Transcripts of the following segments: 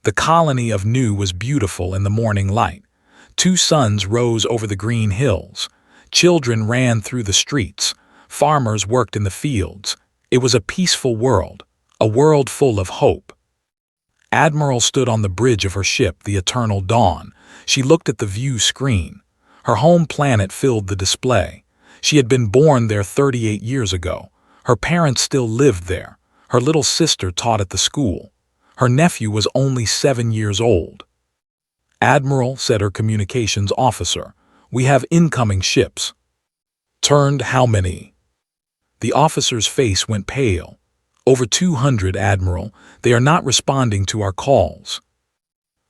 The colony of Nu was beautiful in the morning light. 2 suns rose over the green hills. Children ran through the streets. Farmers worked in the fields. It was a peaceful world, a world full of hope. Admiral stood on the bridge of her ship, the Eternal Dawn. She looked at the view screen. Her home planet filled the display. She had been born there 38 years ago. Her parents still lived there. Her little sister taught at the school. Her nephew was only 7 years old. "Admiral," said her communications officer, "we have incoming ships." "Turned how many?" The officer's face went pale. "Over 200, Admiral. They are not responding to our calls."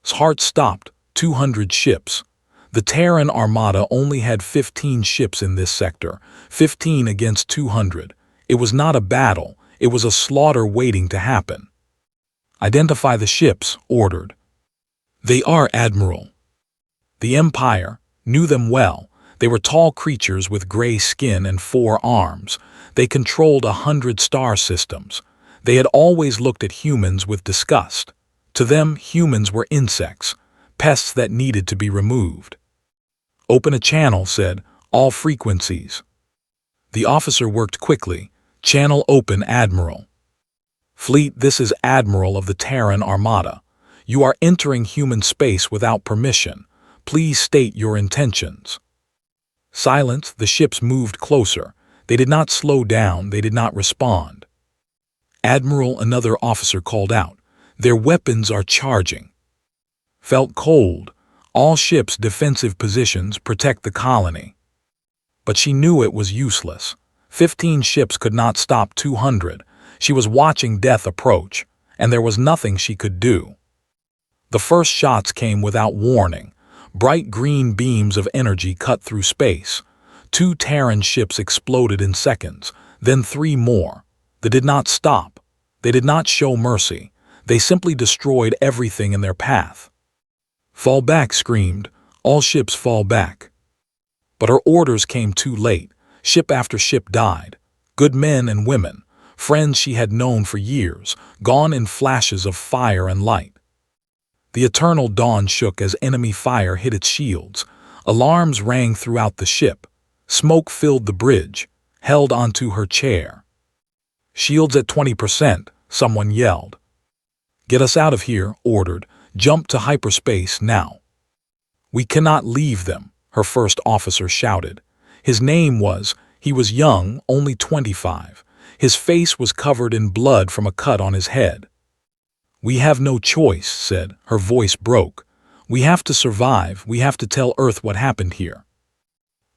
His heart stopped. 200 ships. The Terran Armada only had 15 ships in this sector, 15 against 200. It was not a battle, it was a slaughter waiting to happen. "Identify the ships," ordered. "They are, Admiral." The Empire knew them well. They were tall creatures with gray skin and 4 arms. They controlled 100 star systems. They had always looked at humans with disgust. To them, humans were insects, pests that needed to be removed. "Open a channel," said, "all frequencies." The officer worked quickly. "Channel open, Admiral." "Fleet, this is Admiral of the Terran Armada. You are entering human space without permission. Please state your intentions." Silence. The ships moved closer. They did not slow down, they did not respond. "Admiral," another officer called out, "their weapons are charging." Felt cold. All ships' defensive positions protect the colony. But she knew it was useless. 15 ships could not stop 200. She was watching death approach, and there was nothing she could do. The first shots came without warning. Bright green beams of energy cut through space. 2 Terran ships exploded in seconds, then 3 more. They did not stop. They did not show mercy. They simply destroyed everything in their path. "Fall back," screamed. "All ships fall back." But her orders came too late. Ship after ship died. Good men and women, friends she had known for years, gone in flashes of fire and light. The Eternal Dawn shook as enemy fire hit its shields. Alarms rang throughout the ship. Smoke filled the bridge, held onto her chair. "Shields at 20%, someone yelled. "Get us out of here," ordered. "Jump to hyperspace now." "We cannot leave them," her first officer shouted. His name was, he was young, only 25. His face was covered in blood from a cut on his head. "We have no choice," said, her voice broke. "We have to survive, we have to tell Earth what happened here."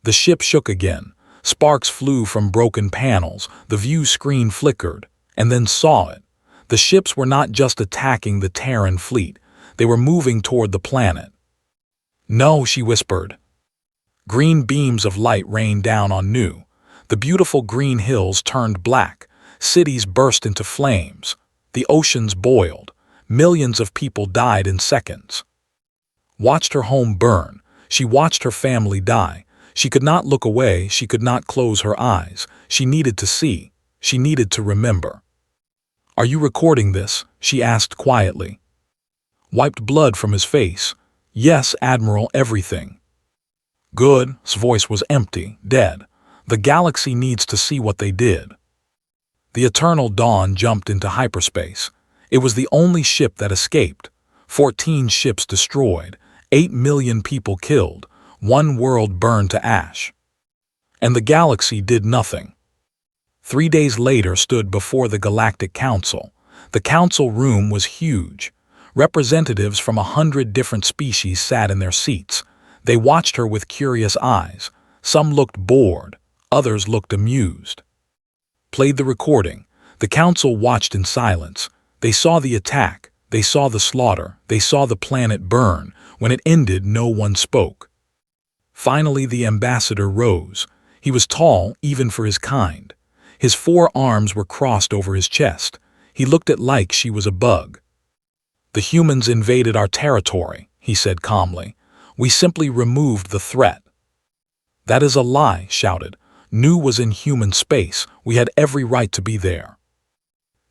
The ship shook again. Sparks flew from broken panels, the view screen flickered, and then saw it. The ships were not just attacking the Terran fleet, they were moving toward the planet. "No," she whispered. Green beams of light rained down on Nu. The beautiful green hills turned black. Cities burst into flames. The oceans boiled. Millions of people died in seconds. Watched her home burn. She watched her family die. She could not look away, she could not close her eyes. She needed to see. She needed to remember. "Are you recording this?" she asked quietly. Wiped blood from his face. "Yes, Admiral, everything." "Good." His voice was empty, dead. "The galaxy needs to see what they did." The Eternal Dawn jumped into hyperspace. It was the only ship that escaped. 14 ships destroyed, 8 million people killed, 1 world burned to ash. And the galaxy did nothing. 3 days later stood before the Galactic Council. The council room was huge. Representatives from 100 different species sat in their seats. They watched her with curious eyes. Some looked bored, others looked amused. Played the recording. The council watched in silence. They saw the attack, they saw the slaughter, they saw the planet burn. When it ended, no one spoke. Finally, the ambassador rose. He was tall, even for his kind. His 4 arms were crossed over his chest. He looked at like she was a bug. "The humans invaded our territory," he said calmly. "We simply removed the threat." "That is a lie," shouted. "Nu was in human space. We had every right to be there."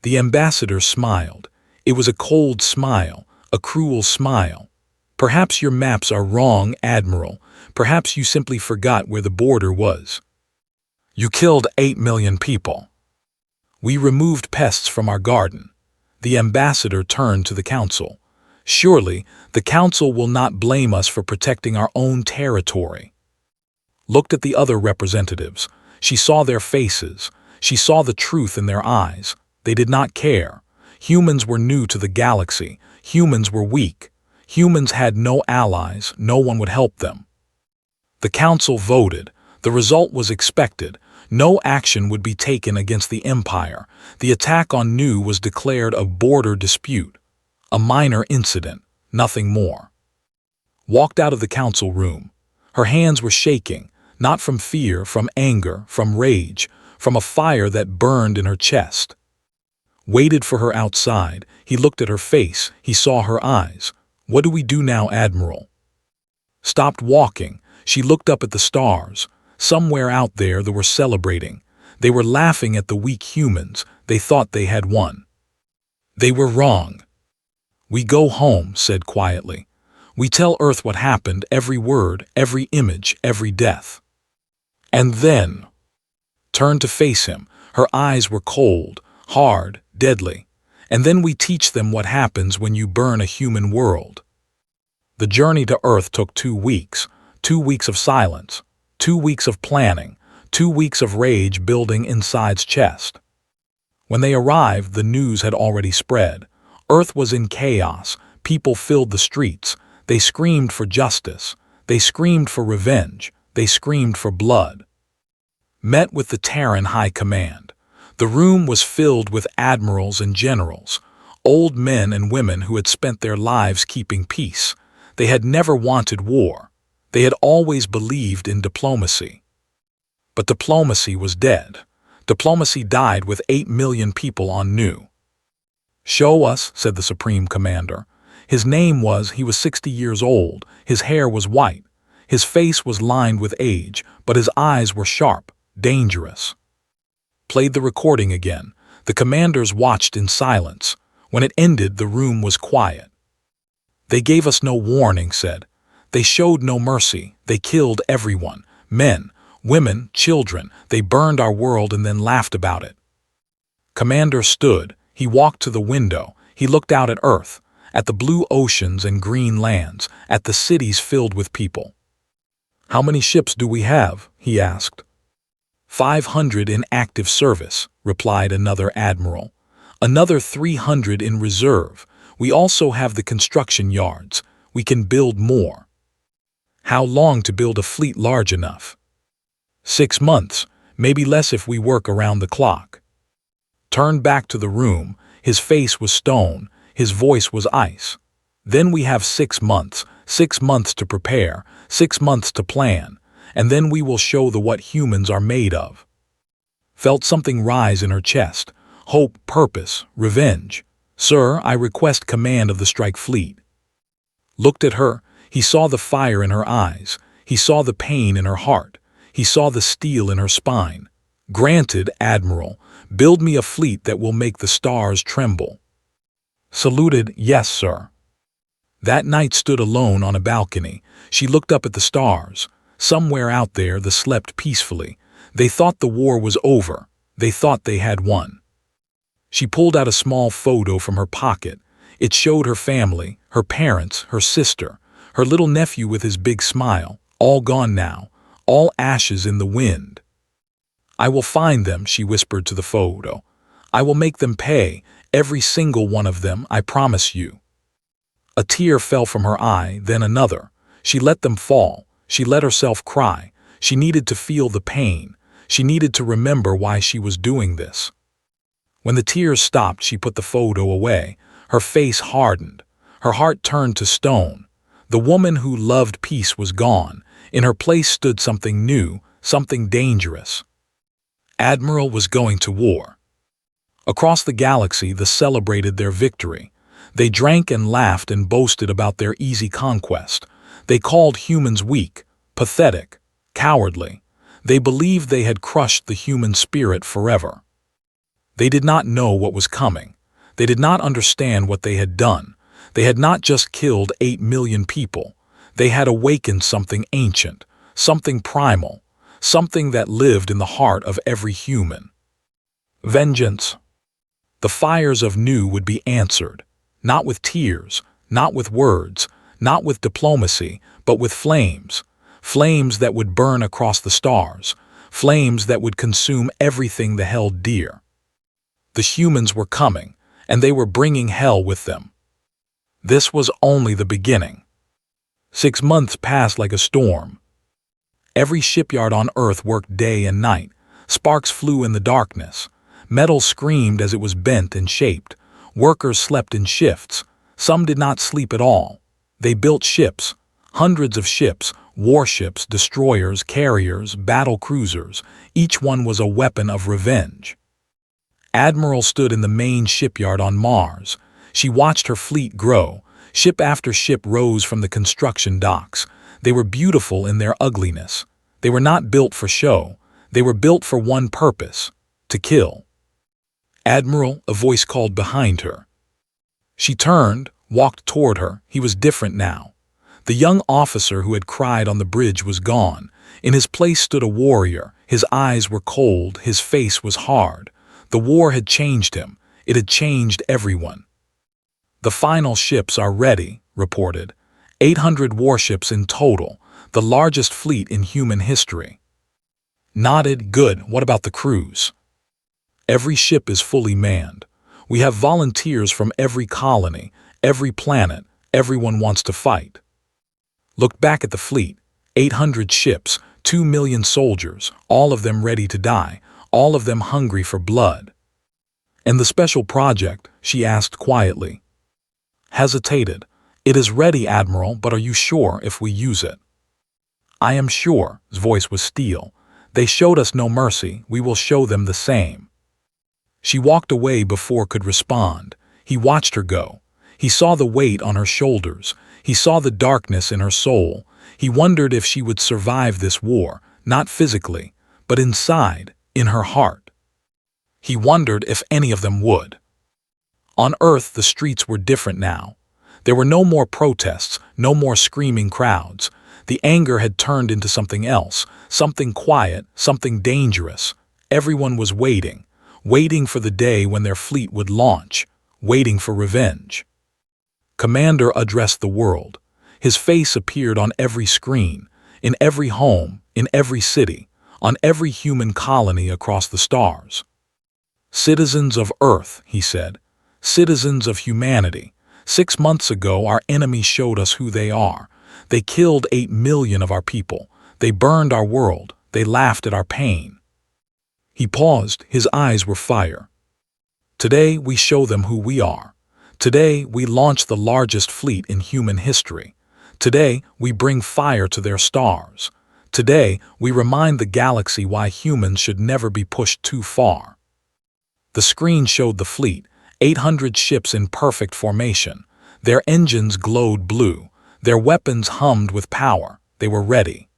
The ambassador smiled. It was a cold smile, a cruel smile. "Perhaps your maps are wrong, Admiral. Perhaps you simply forgot where the border was. You killed 8 million people. We removed pests from our garden." The ambassador turned to the council. "Surely, the council will not blame us for protecting our own territory." Looked at the other representatives. She saw their faces. She saw the truth in their eyes. They did not care. Humans were new to the galaxy. Humans were weak. Humans had no allies. No one would help them. The council voted. The result was expected. No action would be taken against the Empire. The attack on Nu was declared a border dispute. A minor incident, nothing more. Walked out of the council room. Her hands were shaking, not from fear, from anger, from rage, from a fire that burned in her chest. Waited for her outside. He looked at her face. He saw her eyes. "What do we do now, Admiral?" Stopped walking. She looked up at the stars. Somewhere out there they were celebrating. They were laughing at the weak humans. They thought they had won. They were wrong. "We go home," said quietly. "We tell Earth what happened, every word, every image, every death." And then turned to face him. Her eyes were cold, hard, deadly. "And then we teach them what happens when you burn a human world." The journey to Earth took 2 weeks. 2 weeks of silence. 2 weeks of planning. 2 weeks of rage building inside's chest. When they arrived, the news had already spread. Earth was in chaos. People filled the streets. They screamed for justice. They screamed for revenge. They screamed for blood. Met with the Terran High Command. The room was filled with admirals and generals, old men and women who had spent their lives keeping peace. They had never wanted war. They had always believed in diplomacy. But diplomacy was dead. Diplomacy died with 8 million people on Nu. "Show us," said the Supreme Commander. He was 60 years old. His hair was white. His face was lined with age, but his eyes were sharp, dangerous. Played the recording again. The commanders watched in silence. When it ended, the room was quiet. "They gave us no warning," said. "They showed no mercy. They killed everyone. Men, women, children. They burned our world and then laughed about it." Commander stood. He walked to the window. He looked out at Earth, at the blue oceans and green lands, at the cities filled with people. "How many ships do we have?" he asked. 500 in active service," replied another admiral. "Another 300 in reserve. We also have the construction yards. We can build more." "How long to build a fleet large enough?" 6 months, maybe less if we work around the clock." Turned back to the room. His face was stone. His voice was ice. "Then we have 6 months, 6 months to prepare, 6 months to plan, and then we will show what humans are made of." Felt something rise in her chest. Hope, purpose, revenge. "Sir, I request command of the strike fleet." Looked at her. He saw the fire in her eyes. He saw the pain in her heart. He saw the steel in her spine. "Granted, Admiral. Build me a fleet that will make the stars tremble." Saluted, "Yes, sir." That night stood alone on a balcony. She looked up at the stars. Somewhere out there they slept peacefully. They thought the war was over. They thought they had won. She pulled out a small photo from her pocket. It showed her family, her parents, her sister, her little nephew with his big smile, all gone now, all ashes in the wind. "I will find them," she whispered to the photo. "I will make them pay, every single one of them, I promise you." A tear fell from her eye, then another. She let them fall. She let herself cry. She needed to feel the pain. She needed to remember why she was doing this. When the tears stopped, she put the photo away. Her face hardened. Her heart turned to stone. The woman who loved peace was gone. In her place stood something new, something dangerous. Admiral was going to war. Across the galaxy, they celebrated their victory. They drank and laughed and boasted about their easy conquest. They called humans weak, pathetic, cowardly. They believed they had crushed the human spirit forever. They did not know what was coming. They did not understand what they had done. They had not just killed 8 million people. They had awakened something ancient, something primal, something that lived in the heart of every human. Vengeance. The fires of Nu would be answered, not with tears, not with words, not with diplomacy, but with flames. Flames that would burn across the stars, flames that would consume everything they held dear. The humans were coming, and they were bringing hell with them. This was only the beginning. 6 months passed like a storm. Every shipyard on Earth worked day and night. Sparks flew in the darkness. Metal screamed as it was bent and shaped. Workers slept in shifts. Some did not sleep at all. They built ships, hundreds of ships, warships, destroyers, carriers, battle cruisers. Each one was a weapon of revenge. Admiral stood in the main shipyard on Mars. She watched her fleet grow. Ship after ship rose from the construction docks. They were beautiful in their ugliness. They were not built for show. They were built for one purpose: to kill. "Admiral," a voice called behind her. She turned, walked toward her. He was different now. The young officer who had cried on the bridge was gone. In his place stood a warrior. His eyes were cold, his face was hard. The war had changed him. It had changed everyone. "The final ships are ready," reported. 800 warships in total, the largest fleet in human history. Nodded. "Good. What about the crews?" "Every ship is fully manned. We have volunteers from every colony, every planet. Everyone wants to fight." Looked back at the fleet. 800 ships, 2 million soldiers, all of them ready to die, all of them hungry for blood. "And the special project?" she asked quietly. Hesitated. "It is ready, Admiral, but are you sure if we use it?" "I am sure." His voice was steel. "They showed us no mercy. We will show them the same." She walked away before could respond. He watched her go. He saw the weight on her shoulders. He saw the darkness in her soul. He wondered if she would survive this war, not physically, but inside, in her heart. He wondered if any of them would. On Earth, the streets were different now. There were no more protests, no more screaming crowds. The anger had turned into something else, something quiet, something dangerous. Everyone was waiting, waiting for the day when their fleet would launch, waiting for revenge. Commander addressed the world. His face appeared on every screen, in every home, in every city, on every human colony across the stars. "Citizens of Earth," he said, "citizens of humanity. 6 months ago our enemies showed us who they are. They killed 8 million of our people. They burned our world. They laughed at our pain." He paused. His eyes were fire. "Today we show them who we are. Today we launch the largest fleet in human history. Today we bring fire to their stars. Today we remind the galaxy why humans should never be pushed too far." The screen showed the fleet, 800 ships in perfect formation. Their engines glowed blue. Their weapons hummed with power. They were ready.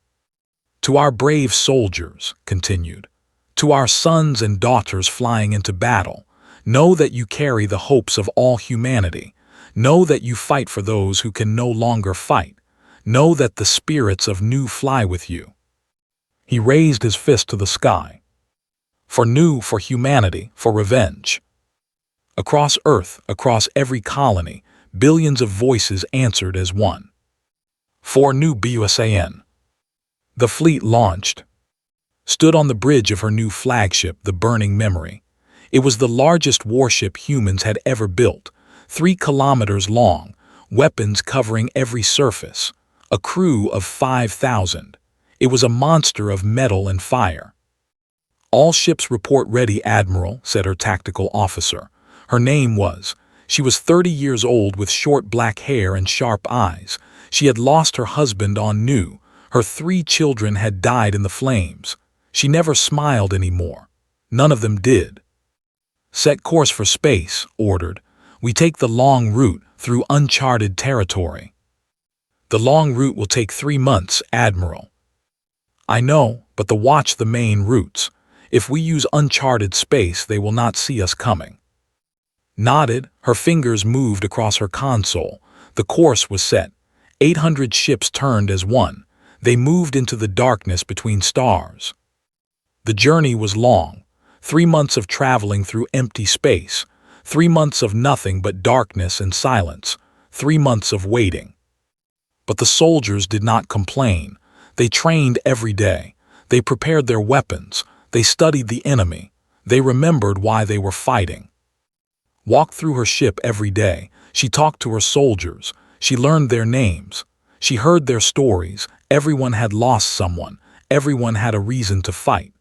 "To our brave soldiers," continued, "to our sons and daughters flying into battle, know that you carry the hopes of all humanity. Know that you fight for those who can no longer fight. Know that the spirits of Nu fly with you." He raised his fist to the sky. "For Nu, for humanity, for revenge." Across Earth, across every colony, billions of voices answered as one. "For Nu BUSAN." The fleet launched. Stood on the bridge of her new flagship, the Burning Memory. It was the largest warship humans had ever built, 3 kilometers long, weapons covering every surface, a crew of 5,000. It was a monster of metal and fire. "All ships report ready, Admiral," said her tactical officer. Her name was. She was 30 years old with short black hair and sharp eyes. She had lost her husband on Nu. Her 3 children had died in the flames. She never smiled anymore. None of them did. "Set course for space," ordered. "We take the long route through uncharted territory." "The long route will take 3 months, Admiral." "I know, but watch the main routes. If we use uncharted space, they will not see us coming." Nodded. Her fingers moved across her console. The course was set. 800 ships turned as one. They moved into the darkness between stars. The journey was long. 3 months of traveling through empty space. 3 months of nothing but darkness and silence. 3 months of waiting. But the soldiers did not complain. They trained every day. They prepared their weapons. They studied the enemy. They remembered why they were fighting. Walked through her ship every day. She talked to her soldiers. She learned their names. She heard their stories. Everyone had lost someone. Everyone had a reason to fight.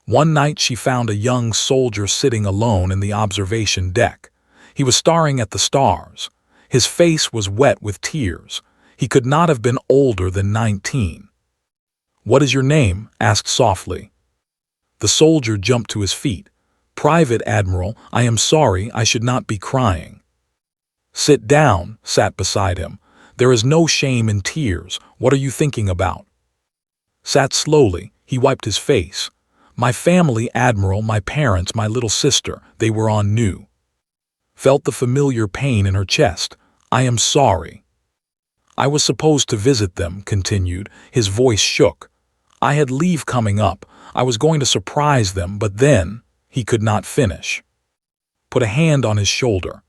One night she found a young soldier sitting alone in the observation deck. He was staring at the stars. His face was wet with tears. He could not have been older than 19. "What is your name?" asked softly. The soldier jumped to his feet. "Private Admiral, I am sorry, I should not be crying." "Sit down," sat beside him. "There is no shame in tears. What are you thinking about?" Sat slowly, he wiped his face. "My family, Admiral, my parents, my little sister, they were on new." Felt the familiar pain in her chest. "I am sorry." "I was supposed to visit them," continued. His voice shook. "I had leave coming up. I was going to surprise them, but then—" He could not finish. Put a hand on his shoulder.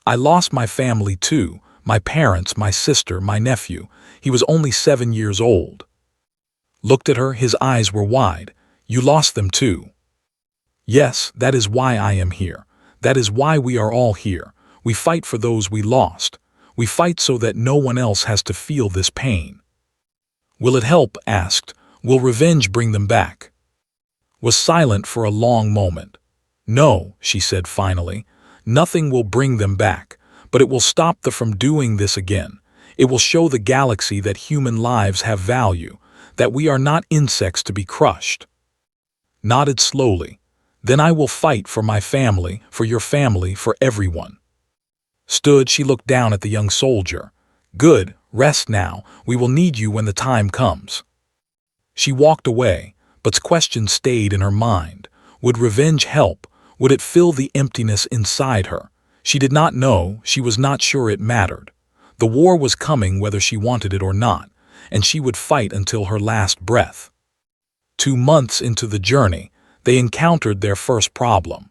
"I lost my family too. My parents, my sister, my nephew. He was only 7 years old." Looked at her, his eyes were wide. "You lost them too?" "Yes, that is why I am here. That is why we are all here. We fight for those we lost. We fight so that no one else has to feel this pain." "Will it help?" asked. "Will revenge bring them back?" Was silent for a long moment. "No," she said finally. "Nothing will bring them back, but it will stop them from doing this again. It will show the galaxy that human lives have value, that we are not insects to be crushed." Nodded slowly. "Then I will fight for my family, for your family, for everyone." Stood, she looked down at the young soldier. "Good, rest now. We will need you when the time comes." She walked away, but questions stayed in her mind. Would revenge help? Would it fill the emptiness inside her? She did not know. She was not sure it mattered. The war was coming whether she wanted it or not, and she would fight until her last breath. 2 months into the journey, they encountered their first problem.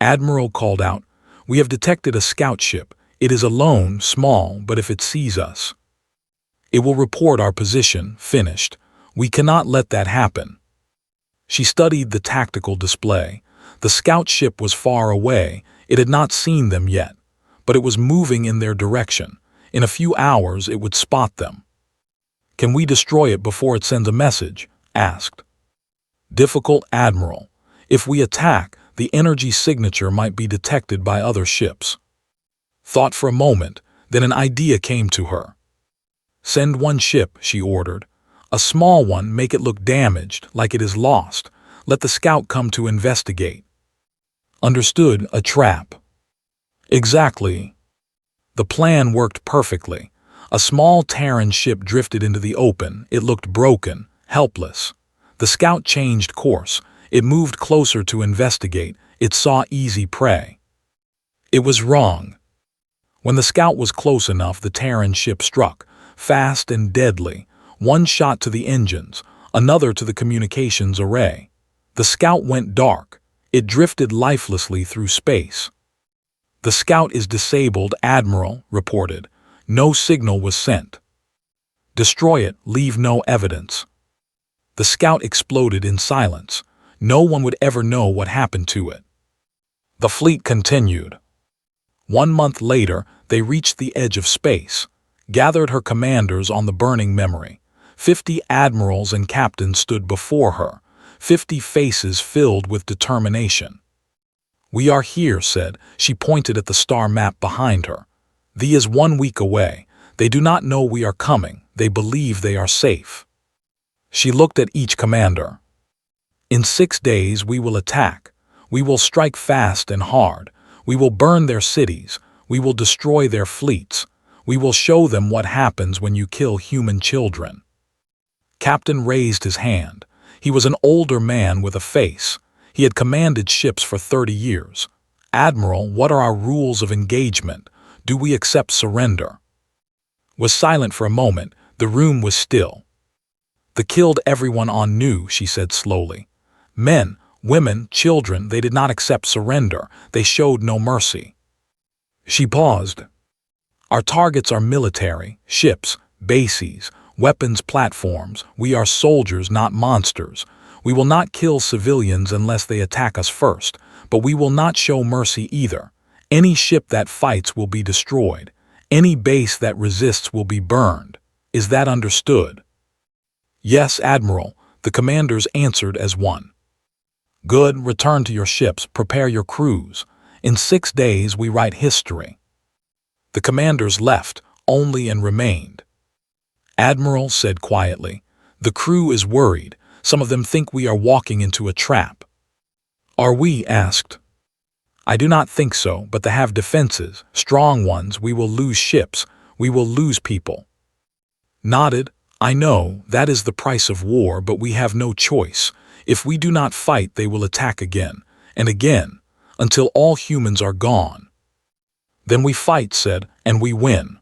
Admiral called out, "We have detected a scout ship. It is alone, small, but if it sees us, it will report our position." Finished. "We cannot let that happen." She studied the tactical display. The scout ship was far away. It had not seen them yet, but it was moving in their direction. In a few hours it would spot them. "Can we destroy it before it sends a message?" asked. "Difficult, Admiral. If we attack, the energy signature might be detected by other ships." Thought for a moment, then an idea came to her. "Send one ship," she ordered. "A small one, make it look damaged, like it is lost. Let the scout come to investigate." Understood, a trap. Exactly. The plan worked perfectly. A small Terran ship drifted into the open. It looked broken, helpless. The scout changed course. It moved closer to investigate. It saw easy prey. It was wrong. When the scout was close enough, the Terran ship struck, fast and deadly. One shot to the engines, another to the communications array. The scout went dark. It drifted lifelessly through space. "The scout is disabled," Admiral reported. "No signal was sent." "Destroy it, leave no evidence." The scout exploded in silence. No one would ever know what happened to it. The fleet continued. 1 month later, they reached the edge of space, gathered her commanders on the burning memory. 50 admirals and captains stood before her, 50 faces filled with determination. "We are here," said. She pointed at the star map behind her. "Thee is 1 week away. They do not know we are coming. They believe they are safe." She looked at each commander. "In 6 days we will attack. We will strike fast and hard. We will burn their cities. We will destroy their fleets. We will show them what happens when you kill human children." Captain raised his hand. He was an older man with a face. He had commanded ships for 30 years. "Admiral, what are our rules of engagement? Do we accept surrender? Was silent for a moment. The room was still. They killed everyone on Nu, she said slowly. Men, women, children, they did not accept surrender. They showed no mercy. She paused. Our targets are military, ships, bases, weapons platforms. We are soldiers, not monsters. We will not kill civilians unless they attack us first, but we will not show mercy either. Any ship that fights will be destroyed. Any base that resists will be burned. Is that understood? Yes, Admiral, the commanders answered as one. Good, return to your ships, prepare your crews. In 6 days we write history. The commanders left, only and remained. Admiral said quietly, the crew is worried. Some of them think we are walking into a trap. Are we? Asked. I do not think so, but they have defenses, strong ones. We will lose ships. We will lose people. Nodded. I know, that is the price of war, but we have no choice. If we do not fight, they will attack again, and again, until all humans are gone. Then we fight, said, and we win.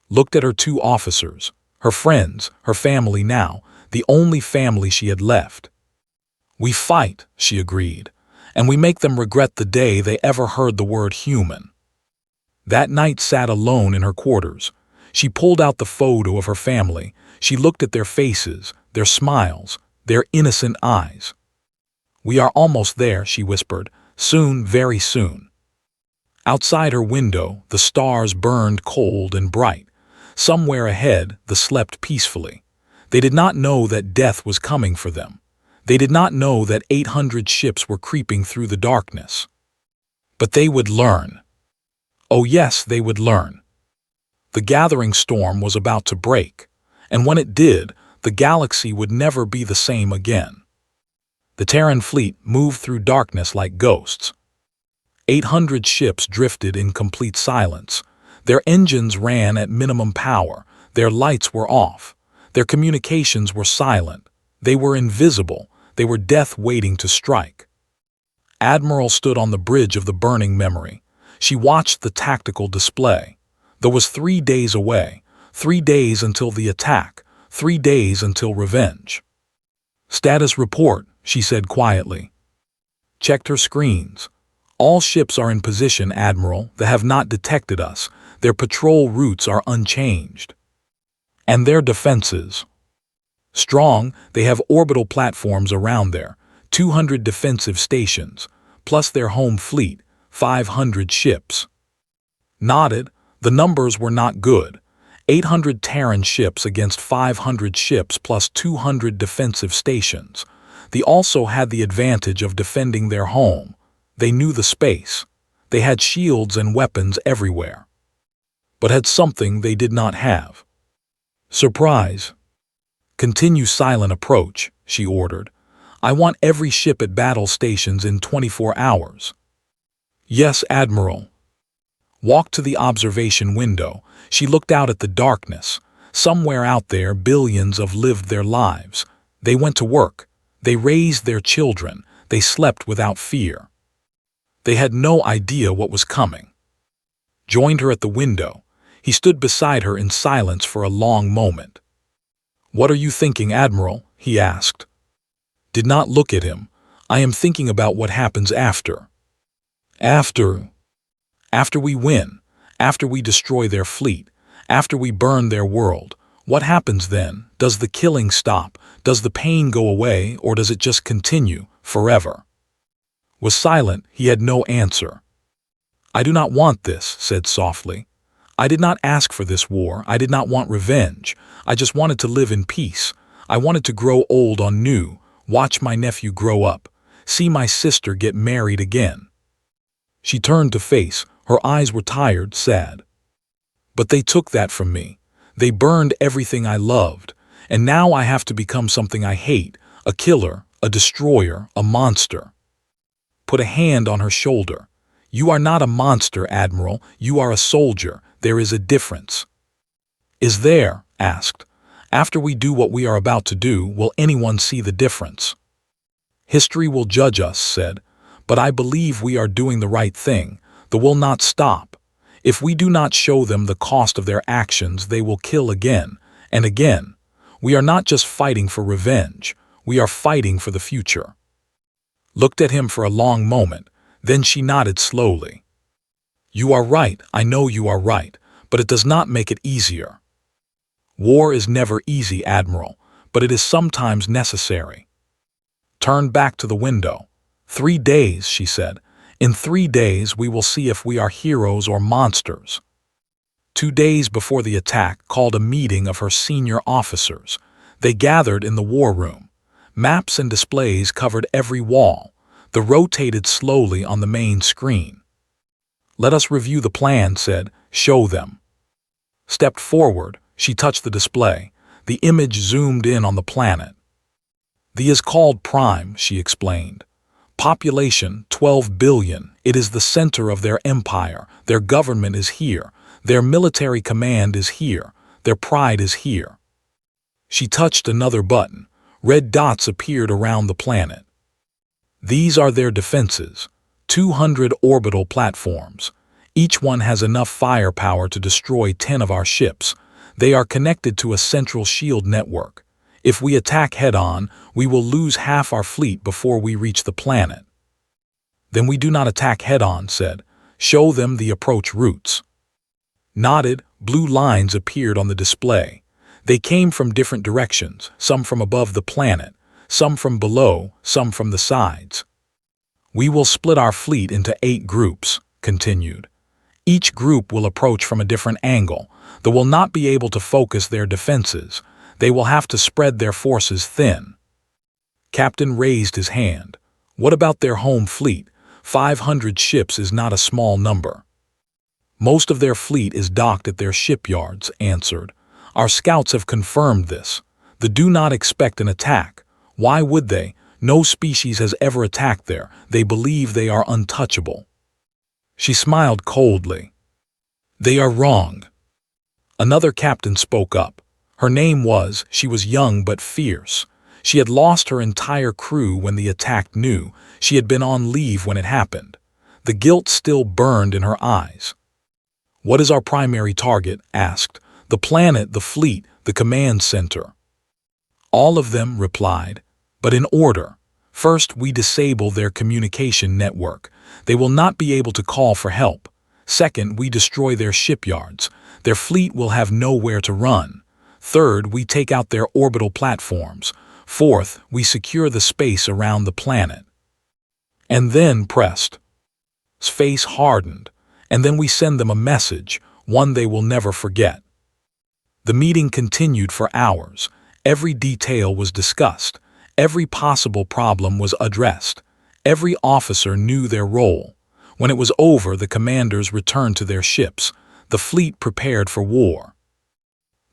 Looked at her 2 officers, her friends, her family now, the only family she had left. We fight, she agreed, and we make them regret the day they ever heard the word human. That night sat alone in her quarters. She pulled out the photo of her family. She looked at their faces, their smiles, their innocent eyes. We are almost there, she whispered. Soon, very soon. Outside her window, the stars burned cold and bright. Somewhere ahead, they slept peacefully. They did not know that death was coming for them. They did not know that 800 ships were creeping through the darkness. But they would learn. Oh yes, they would learn. The gathering storm was about to break, and when it did, the galaxy would never be the same again. The Terran fleet moved through darkness like ghosts. 800 ships drifted in complete silence. Their engines ran at minimum power. Their lights were off. Their communications were silent. They were invisible. They were death waiting to strike. Admiral stood on the bridge of the burning memory. She watched the tactical display. There was 3 days away, 3 days until the attack, 3 days until revenge. Status report, she said quietly. Checked her screens. All ships are in position, Admiral. They have not detected us. Their patrol routes are unchanged. And their defenses? Strong, they have orbital platforms around there, 200 defensive stations, plus their home fleet, 500 ships. Nodded. The numbers were not good. 800 Terran ships against 500 ships plus 200 defensive stations. They also had the advantage of defending their home. They knew the space. They had shields and weapons everywhere. But had something they did not have. Surprise. Continue silent approach, she ordered. I want every ship at battle stations in 24 hours. Yes, Admiral. Walked to the observation window. She looked out at the darkness. Somewhere out there, billions of lived their lives. They went to work. They raised their children. They slept without fear. They had no idea what was coming. Joined her at the window. He stood beside her in silence for a long moment. What are you thinking, Admiral? He asked. Did not look at him. I am thinking about what happens after. After we win, after we destroy their fleet, after we burn their world, what happens then? Does the killing stop? Does the pain go away, or does it just continue forever? Was silent. He had no answer. I do not want this, said softly. I did not ask for this war. I did not want revenge. I just wanted to live in peace. I wanted to grow old on Nu, watch my nephew grow up, see my sister get married again. She turned to face. Her eyes were tired, sad. But they took that from me. They burned everything I loved, and now I have to become something I hate, a killer, a destroyer, a monster. Put a hand on her shoulder. You are not a monster, Admiral. You are a soldier. There is a difference. Is there? Asked. After we do what we are about to do, will anyone see the difference? History will judge us, said, but I believe we are doing the right thing. The will not stop. If we do not show them the cost of their actions, they will kill again and again. We are not just fighting for revenge, we are fighting for the future." Looked at him for a long moment, then she nodded slowly. "You are right, I know you are right, but it does not make it easier. War is never easy, Admiral, but it is sometimes necessary." Turned back to the window. 3 days, she said. "In 3 days we will see if we are heroes or monsters." 2 days before the attack, called a meeting of her senior officers. They gathered in the war room. Maps and displays covered every wall. The rotated slowly on the main screen. "Let us review the plan," said. "Show them." Stepped forward, she touched the display. The image zoomed in on the planet. "The is called Prime," she explained. "Population 12 billion. It is the center of their empire. Their government is here. Their military command is here. Their pride is here." She touched another button. Red dots appeared around the planet. "These are their defenses. 200 orbital platforms. Each one has enough firepower to destroy 10 of our ships. They are connected to a central shield network. If we attack head-on, we will lose half our fleet before we reach the planet." "Then we do not attack head-on," said. "Show them the approach routes." Nodded, blue lines appeared on the display. They came from different directions, some from above the planet, some from below, some from the sides. "We will split our fleet into 8 groups," continued. "Each group will approach from a different angle. They will not be able to focus their defenses. They will have to spread their forces thin." Captain raised his hand. "What about their home fleet? 500 ships is not a small number." "Most of their fleet is docked at their shipyards," answered. "Our scouts have confirmed this. They do not expect an attack. Why would they? No species has ever attacked there. They believe they are untouchable." She smiled coldly. "They are wrong." Another captain spoke up. Her name was, she was young but fierce. She had lost her entire crew when the attack knew. She had been on leave when it happened. The guilt still burned in her eyes. "What is our primary target?" asked. "The planet, the fleet, the command center." "All of them," replied, "but in order. First, we disable their communication network. They will not be able to call for help. Second, we destroy their shipyards. Their fleet will have nowhere to run. Third, we take out their orbital platforms. Fourth, we secure the space around the planet." And then pressed. His face hardened. "And then we send them a message, one they will never forget." The meeting continued for hours. Every detail was discussed. Every possible problem was addressed. Every officer knew their role. When it was over, the commanders returned to their ships. The fleet prepared for war.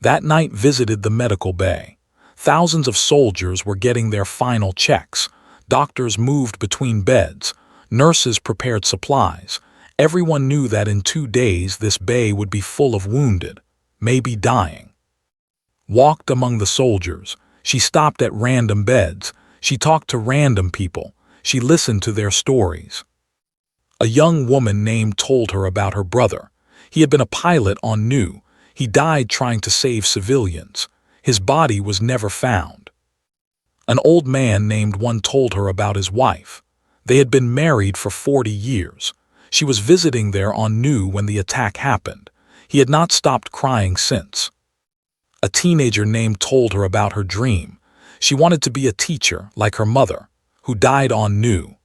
That night visited the medical bay. Thousands of soldiers were getting their final checks. Doctors moved between beds. Nurses prepared supplies. Everyone knew that in 2 days this bay would be full of wounded, maybe dying. Walked among the soldiers. She stopped at random beds. She talked to random people. She listened to their stories. A young woman named told her about her brother. He had been a pilot on Nu. He died trying to save civilians. His body was never found. An old man named one told her about his wife. They had been married for 40 years. She was visiting there on Nu when the attack happened. He had not stopped crying since. A teenager named told her about her dream. She wanted to be a teacher, like her mother, who died on Nu.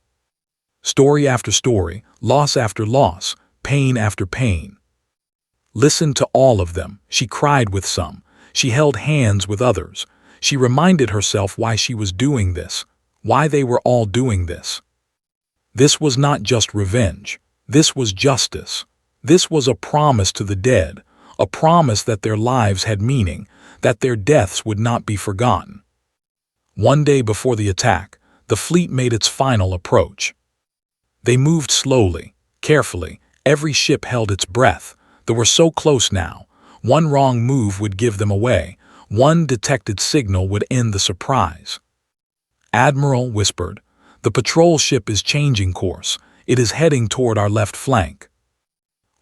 Story after story, loss after loss, pain after pain. Listened to all of them. She cried with some. She held hands with others. She reminded herself why she was doing this, why they were all doing this. This was not just revenge. This was justice. This was a promise to the dead, a promise that their lives had meaning, that their deaths would not be forgotten. One day before the attack, the fleet made its final approach. They moved slowly, carefully. Every ship held its breath. They were so close now. One wrong move would give them away. One detected signal would end the surprise. Admiral whispered, "The patrol ship is changing course. It is heading toward our left flank."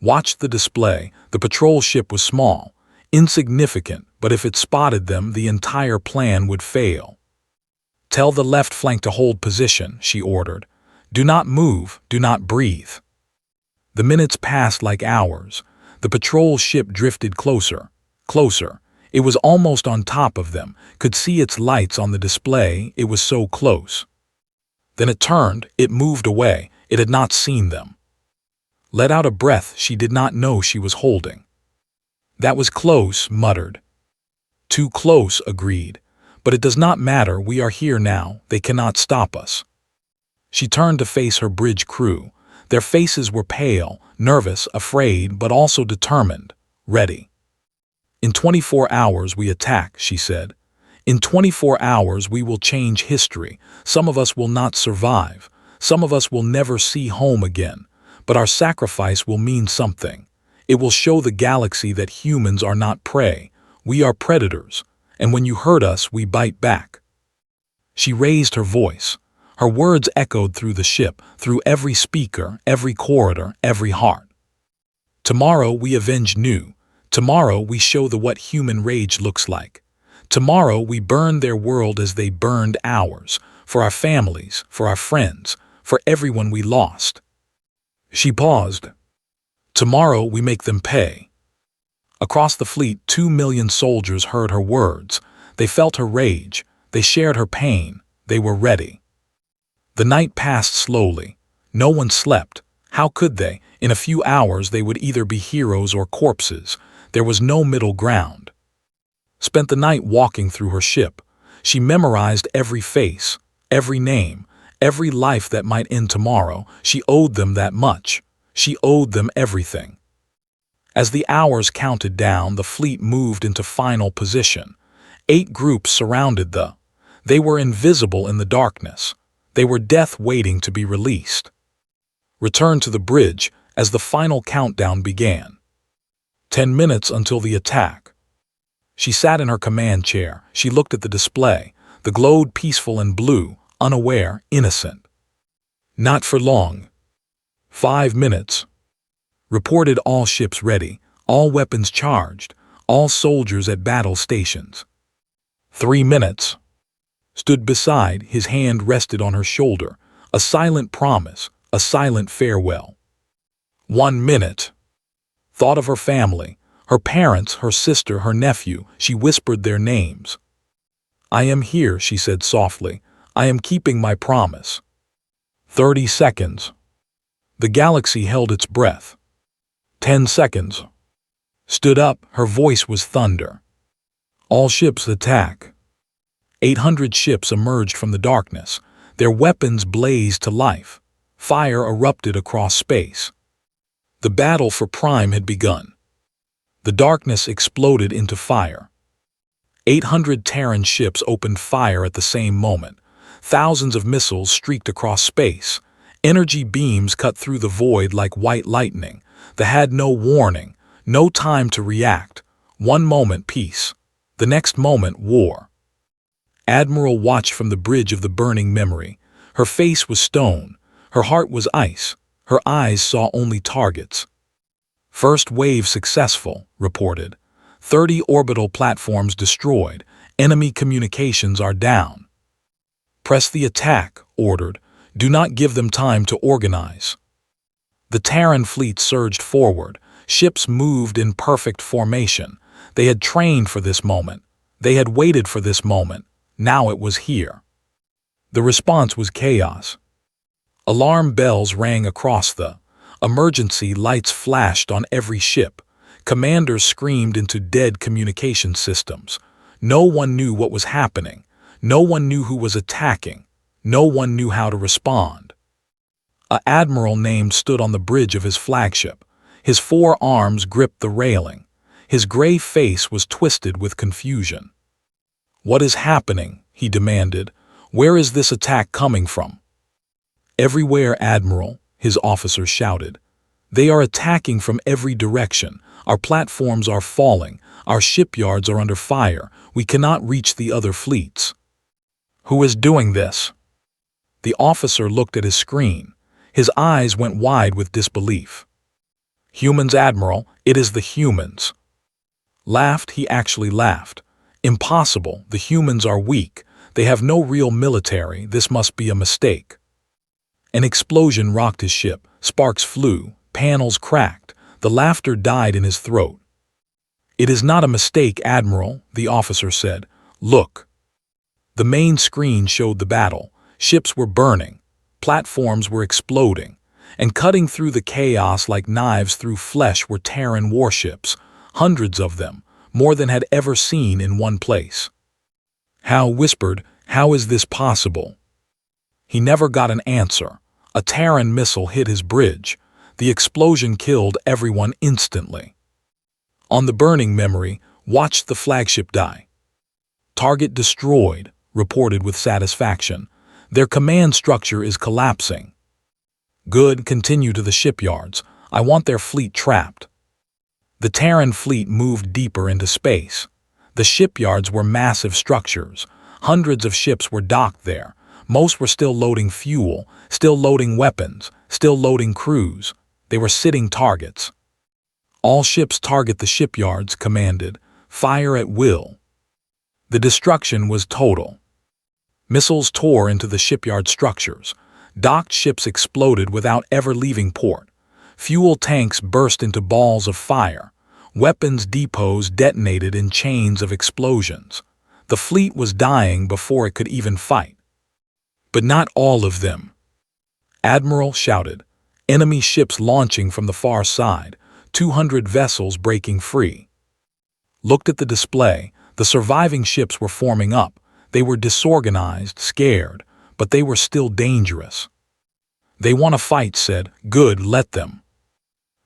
Watched the display. The patrol ship was small, insignificant, but if it spotted them, the entire plan would fail. "Tell the left flank to hold position," she ordered. "Do not move, do not breathe." The minutes passed like hours. The patrol ship drifted closer, closer. It was almost on top of them, could see its lights on the display, it was so close. Then it turned, it moved away, it had not seen them. Let out a breath she did not know she was holding. "That was close," muttered. "Too close," agreed. "But it does not matter, we are here now, they cannot stop us." She turned to face her bridge crew. Their faces were pale, nervous, afraid, but also determined, ready. "In 24 hours we attack," she said. "In 24 hours we will change history. Some of us will not survive. Some of us will never see home again. But our sacrifice will mean something. It will show the galaxy that humans are not prey. We are predators. And when you hurt us, we bite back." She raised her voice. Her words echoed through the ship, through every speaker, every corridor, every heart. "Tomorrow we avenge new. Tomorrow we show what human rage looks like. Tomorrow we burn their world as they burned ours, for our families, for our friends, for everyone we lost." She paused. "Tomorrow we make them pay." Across the fleet, 2 million soldiers heard her words. They felt her rage. They shared her pain. They were ready. The night passed slowly. No one slept. How could they? In a few hours they would either be heroes or corpses. There was no middle ground. Spent the night walking through her ship. She memorized every face, every name, every life that might end tomorrow. She owed them that much. She owed them everything. As the hours counted down, the fleet moved into final position. 8 groups surrounded the. They were invisible in the darkness. They were death waiting to be released. Returned to the bridge as the final countdown began. 10 minutes until the attack. She sat in her command chair. She looked at the display. The glowed peaceful and blue, unaware, innocent. Not for long. 5 minutes. Reported all ships ready, all weapons charged, all soldiers at battle stations. 3 minutes. Stood beside, his hand rested on her shoulder, a silent promise, a silent farewell. 1 minute. Thought of her family, her parents, her sister, her nephew. She whispered their names. "I am here," she said softly. "I am keeping my promise." 30 seconds. The galaxy held its breath. 10 seconds. Stood up, her voice was thunder. "All ships attack." 800 ships emerged from the darkness. Their weapons blazed to life. Fire erupted across space. The battle for Prime had begun. The darkness exploded into fire. 800 Terran ships opened fire at the same moment. Thousands of missiles streaked across space. Energy beams cut through the void like white lightning. They had no warning, no time to react. One moment peace, the next moment war. Admiral watched from the bridge of the burning memory. Her face was stone, her heart was ice, her eyes saw only targets. "First wave successful," reported. 30 orbital platforms destroyed. Enemy communications are down. "Press the attack," ordered. "Do not give them time to organize." The Terran fleet surged forward. Ships moved in perfect formation. They had trained for this moment. They had waited for this moment. Now it was here. The response was chaos. Alarm bells rang across the. Emergency lights flashed on every ship. Commanders screamed into dead communication systems. No one knew what was happening. No one knew who was attacking. No one knew how to respond. An admiral named stood on the bridge of his flagship. His 4 arms gripped the railing. His gray face was twisted with confusion. "What is happening?" he demanded. "Where is this attack coming from?" "Everywhere, Admiral," his officer shouted. "They are attacking from every direction. Our platforms are falling. Our shipyards are under fire. We cannot reach the other fleets." "Who is doing this?" The officer looked at his screen. His eyes went wide with disbelief. Humans, Admiral, it is the humans. Laughed, he actually laughed. Impossible, the humans are weak. They have no real military, this must be a mistake. An explosion rocked his ship, sparks flew, panels cracked, the laughter died in his throat. It is not a mistake, Admiral, the officer said. Look. The main screen showed the battle. Ships were burning, platforms were exploding, and cutting through the chaos like knives through flesh were Terran warships, hundreds of them, more than had ever seen in one place. Hal whispered, "How is this possible?" He never got an answer. A Terran missile hit his bridge. The explosion killed everyone instantly. On the burning memory, watched the flagship die. Target destroyed, reported with satisfaction. Their command structure is collapsing. Good, continue to the shipyards. I want their fleet trapped. The Terran fleet moved deeper into space. The shipyards were massive structures. Hundreds of ships were docked there. Most were still loading fuel, still loading weapons, still loading crews. They were sitting targets. All ships target the shipyards, commanded. Fire at will. The destruction was total. Missiles tore into the shipyard structures. Docked ships exploded without ever leaving port. Fuel tanks burst into balls of fire. Weapons depots detonated in chains of explosions. The fleet was dying before it could even fight. But not all of them. Admiral shouted. Enemy ships launching from the far side, 200 vessels breaking free. Looked at the display. The surviving ships were forming up. They were disorganized, scared, but they were still dangerous. They want to fight, said. Good, let them.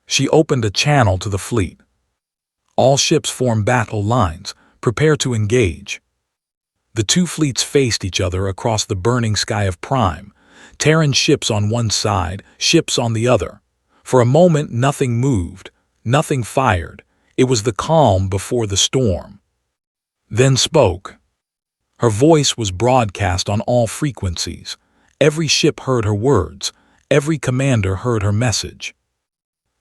She opened a channel to the fleet. All ships form battle lines. Prepare to engage. The two fleets faced each other across the burning sky of Prime. Terran ships on one side, ships on the other. For a moment, nothing moved, nothing fired. It was the calm before the storm. Then spoke. Her voice was broadcast on all frequencies. Every ship heard her words. Every commander heard her message.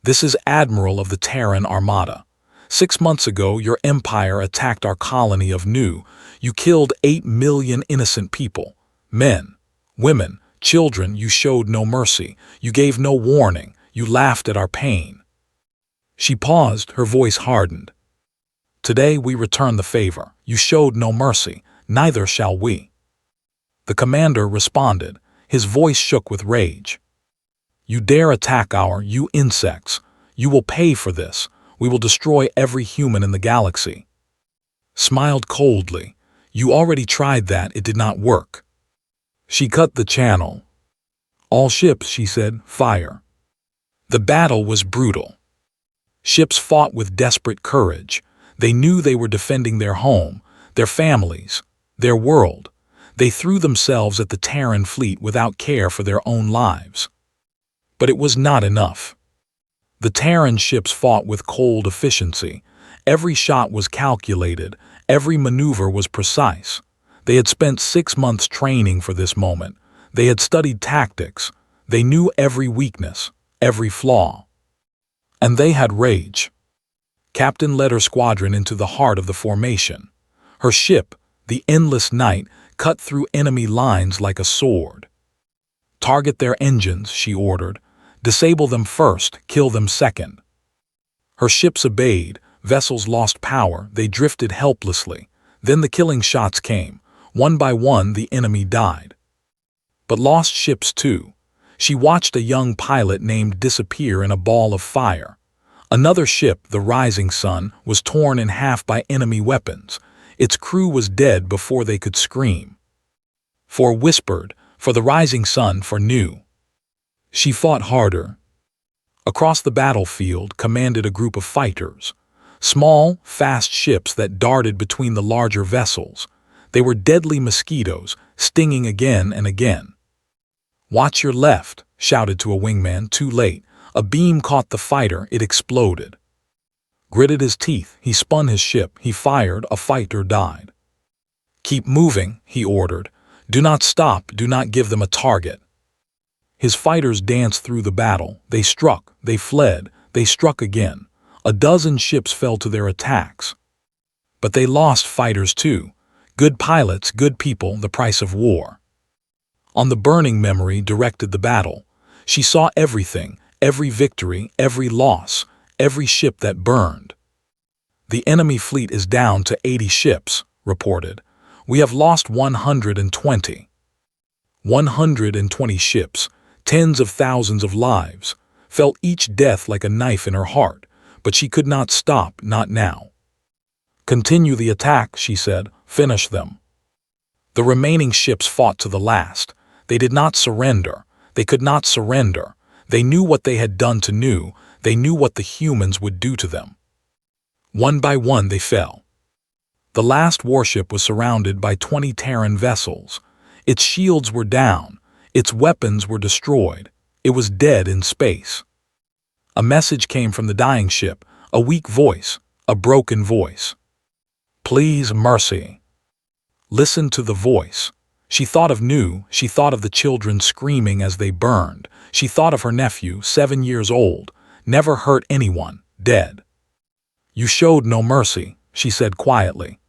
This is Admiral of the Terran Armada. 6 months ago, your empire attacked our colony of Nu. You killed 8 million innocent people. Men, women, children, you showed no mercy. You gave no warning. You laughed at our pain. She paused, her voice hardened. Today we return the favor. You showed no mercy. Neither shall we. The commander responded. His voice shook with rage. You dare attack you insects. You will pay for this. We will destroy every human in the galaxy. Smiled coldly. You already tried that, it did not work. She cut the channel. All ships, she said, fire. The battle was brutal. Ships fought with desperate courage. They knew they were defending their home, their families, their world. They threw themselves at the Terran fleet without care for their own lives. But it was not enough. The Terran ships fought with cold efficiency. Every shot was calculated. Every maneuver was precise. They had spent 6 months training for this moment. They had studied tactics. They knew every weakness, every flaw. And they had rage. Captain led her squadron into the heart of the formation. Her ship, the Endless Night, cut through enemy lines like a sword. Target their engines, she ordered. Disable them first, kill them second. Her ships obeyed. Vessels lost power. They drifted helplessly. Then the killing shots came. One by one, the enemy died. But lost ships too. She watched a young pilot named disappear in a ball of fire. Another ship, the Rising Sun, was torn in half by enemy weapons. Its crew was dead before they could scream. For whispered, for the Rising Sun, for Nu. She fought harder. Across the battlefield commanded a group of fighters. Small, fast ships that darted between the larger vessels. They were deadly mosquitoes, stinging again and again. Watch your left, shouted to a wingman, too late. A beam caught the fighter, it exploded. Gritted his teeth, he spun his ship, he fired, a fighter died. Keep moving, he ordered. Do not stop, do not give them a target. His fighters danced through the battle. They struck, they fled, They struck again. A dozen ships fell to their attacks. But they lost fighters too. Good pilots, good people, the price of war. On the burning memory directed the battle. She saw everything, every victory, every loss, every ship that burned. The enemy fleet is down to 80 ships, reported. We have lost 120. 120 ships, tens of thousands of lives, felt each death like a knife in her heart, but she could not stop, not now. Continue the attack, she said. Finish them. The remaining ships fought to the last. They did not surrender. They could not surrender. They knew what they had done to Nu. They knew what the humans would do to them. One by one they fell. The last warship was surrounded by 20 Terran vessels. Its shields were down. Its weapons were destroyed. It was dead in space. A message came from the dying ship, a weak voice, a broken voice. Please, mercy. Listen to the voice. She thought of Nu. She thought of the children screaming as they burned. She thought of her nephew, 7 years old, never hurt anyone, dead. You showed no mercy, she said quietly.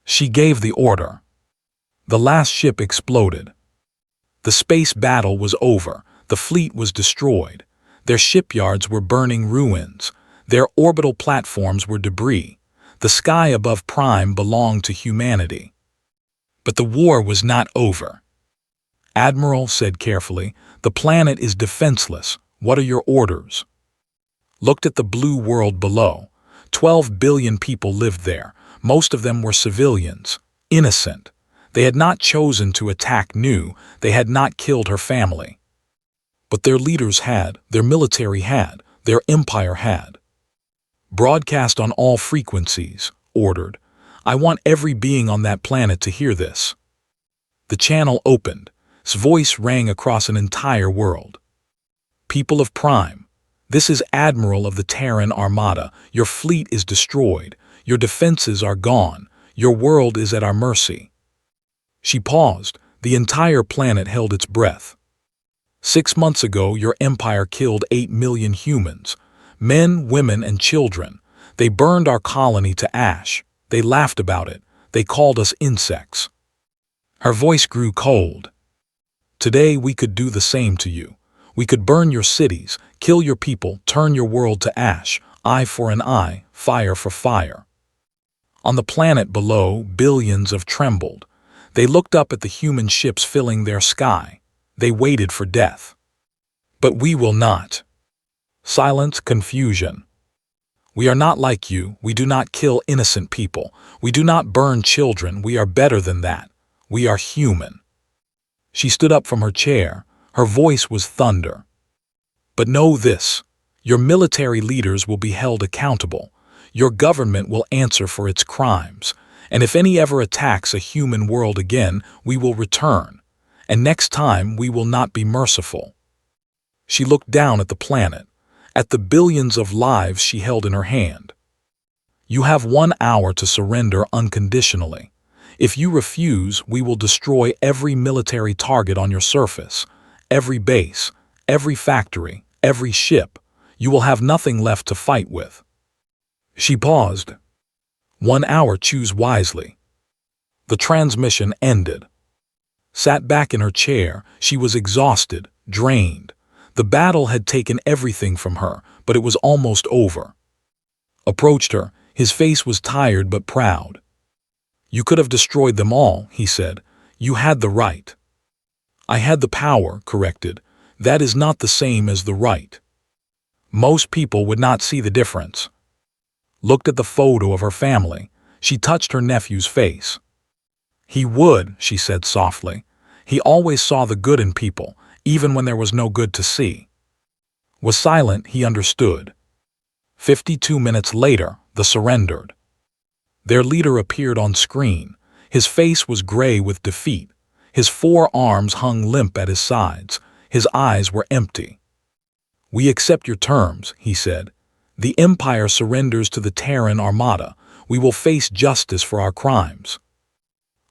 She gave the order. The last ship exploded. The space battle was over. The fleet was destroyed. Their shipyards were burning ruins. Their orbital platforms were debris. The sky above Prime belonged to humanity. But the war was not over. Admiral said carefully, the planet is defenseless. What are your orders? Looked at the blue world below. 12 billion people lived there. Most of them were civilians, innocent. They had not chosen to attack Nu. They had not killed her family. But their leaders had, their military had, their empire had. Broadcast on all frequencies, ordered. I want every being on that planet to hear this. The channel opened. His voice rang across an entire world. People of Prime, this is Admiral of the Terran Armada. Your fleet is destroyed. Your defenses are gone. Your world is at our mercy. She paused. The entire planet held its breath. 6 months ago, your empire killed 8 million humans. Men, women, and children. They burned our colony to ash. They laughed about it. They called us insects. Her voice grew cold. Today we could do the same to you. We could burn your cities, kill your people, turn your world to ash, eye for an eye, fire for fire. On the planet below, billions of trembled. They looked up at the human ships filling their sky. They waited for death. But we will not. Silence, confusion. We are not like you. We do not kill innocent people. We do not burn children. We are better than that. We are human. She stood up from her chair. Her voice was thunder. But know this. Your military leaders will be held accountable. Your government will answer for its crimes. And if any ever attacks a human world again, we will return. And next time we will not be merciful. She looked down at the planet, at the billions of lives she held in her hand. You have 1 hour to surrender unconditionally. If you refuse, we will destroy every military target on your surface, every base, every factory, every ship. You will have nothing left to fight with. She paused. 1 hour, choose wisely. The transmission ended. Sat back in her chair, she was exhausted, drained. The battle had taken everything from her, but it was almost over. Approached her, his face was tired but proud. You could have destroyed them all, he said. You had the right. I had the power, corrected. That is not the same as the right. Most people would not see the difference. Looked at the photo of her family. She touched her nephew's face. He would, she said softly. He always saw the good in people, even when there was no good to see. Was silent, he understood. 52 minutes later, the surrendered. Their leader appeared on screen. His face was gray with defeat. His 4 arms hung limp at his sides. His eyes were empty. We accept your terms, he said. The Empire surrenders to the Terran Armada. We will face justice for our crimes.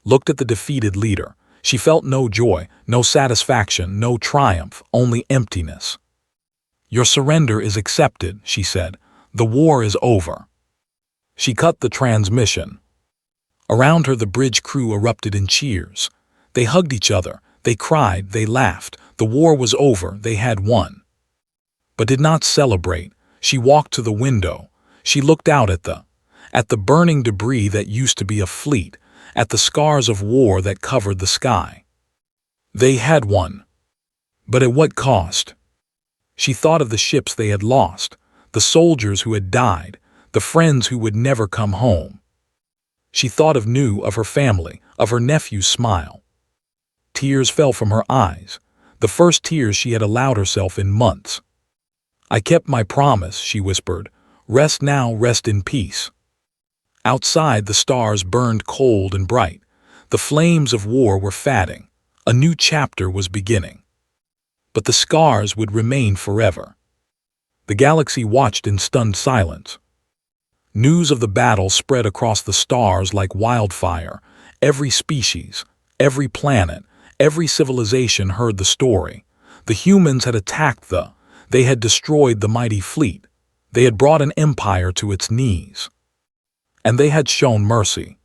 Looked at the defeated leader. She felt no joy, no satisfaction, no triumph, only emptiness. Your surrender is accepted, she said. The war is over. She cut the transmission. Around her, the bridge crew erupted in cheers. They hugged each other, they cried, they laughed. The war was over, they had won. But did not celebrate. She walked to the window. She looked out at the burning debris that used to be a fleet, at the scars of war that covered the sky. They had won. But at what cost? She thought of the ships they had lost, the soldiers who had died, the friends who would never come home. She thought of her family, of her nephew's smile. Tears fell from her eyes, the first tears she had allowed herself in months. I kept my promise, she whispered. Rest now, rest in peace. Outside, the stars burned cold and bright. The flames of war were fading. A new chapter was beginning. But the scars would remain forever. The galaxy watched in stunned silence. News of the battle spread across the stars like wildfire. Every species, every planet, every civilization heard the story. The humans had attacked they had destroyed the mighty fleet. They had brought an empire to its knees. And they had shown mercy.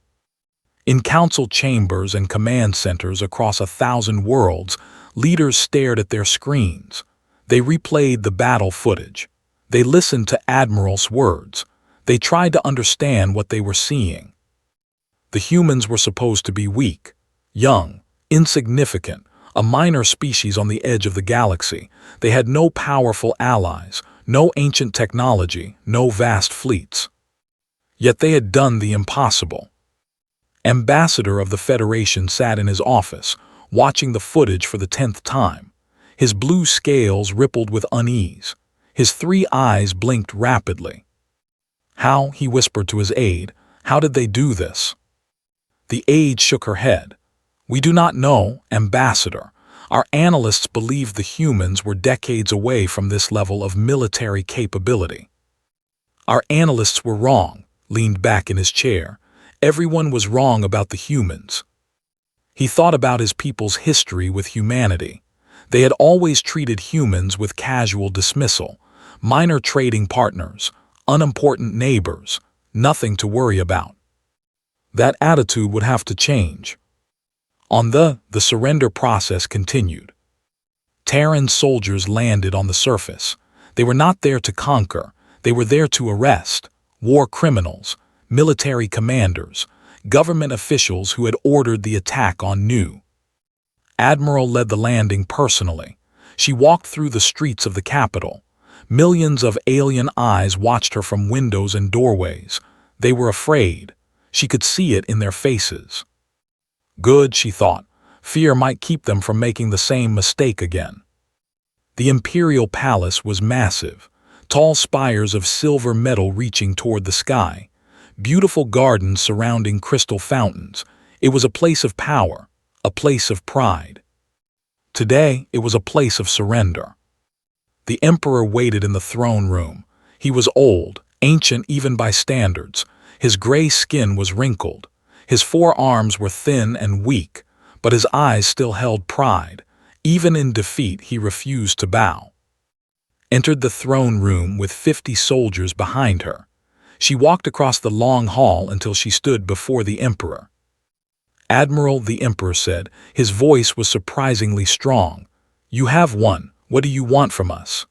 In council chambers and command centers across 1,000 worlds, leaders stared at their screens. They replayed the battle footage. They listened to Admiral's words. They tried to understand what they were seeing. The humans were supposed to be weak, young, insignificant, a minor species on the edge of the galaxy. They had no powerful allies, no ancient technology, no vast fleets. Yet they had done the impossible. Ambassador of the Federation sat in his office, watching the footage for the 10th time. His blue scales rippled with unease. His 3 eyes blinked rapidly. How, he whispered to his aide, how did they do this? The aide shook her head. We do not know, Ambassador. Our analysts believed the humans were decades away from this level of military capability. Our analysts were wrong, leaned back in his chair. Everyone was wrong about the humans. He thought about his people's history with humanity. They had always treated humans with casual dismissal, minor trading partners, unimportant neighbors, nothing to worry about. That attitude would have to change. On the surrender process continued. Terran soldiers landed on the surface. They were not there to conquer. They were there to arrest war criminals, military commanders, government officials who had ordered the attack on Nu. Admiral led the landing personally. She walked through the streets of the capital. Millions of alien eyes watched her from windows and doorways. They were afraid. She could see it in their faces. Good, she thought. Fear might keep them from making the same mistake again. The Imperial Palace was massive, tall spires of silver metal reaching toward the sky, beautiful gardens surrounding crystal fountains. It was a place of power, a place of pride. Today, it was a place of surrender. The Emperor waited in the throne room. He was old, ancient even by standards. His gray skin was wrinkled. His forearms were thin and weak, but his eyes still held pride. Even in defeat, he refused to bow. Entered the throne room with 50 soldiers behind her. She walked across the long hall until she stood before the Emperor. Admiral, the Emperor said, his voice was surprisingly strong. You have won. What do you want from us?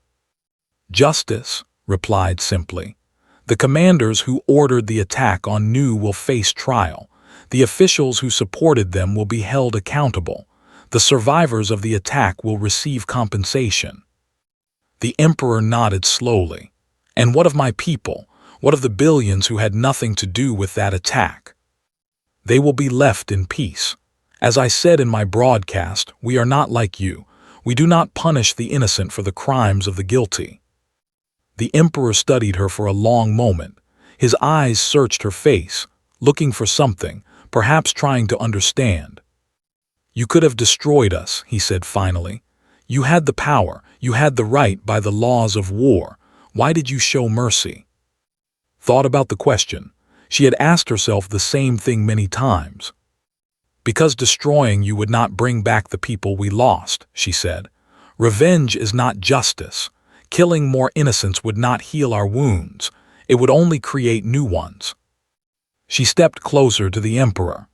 Justice, replied simply. The commanders who ordered the attack on Nu will face trial. The officials who supported them will be held accountable. The survivors of the attack will receive compensation. The Emperor nodded slowly. And what of my people? What of the billions who had nothing to do with that attack? They will be left in peace. As I said in my broadcast, we are not like you. We do not punish the innocent for the crimes of the guilty. The Emperor studied her for a long moment. His eyes searched her face, looking for something, perhaps trying to understand. You could have destroyed us, he said finally. You had the power, you had the right by the laws of war. Why did you show mercy? Thought about the question. She had asked herself the same thing many times. Because destroying you would not bring back the people we lost, she said. Revenge is not justice. Killing more innocents would not heal our wounds. It would only create new ones. She stepped closer to the Emperor.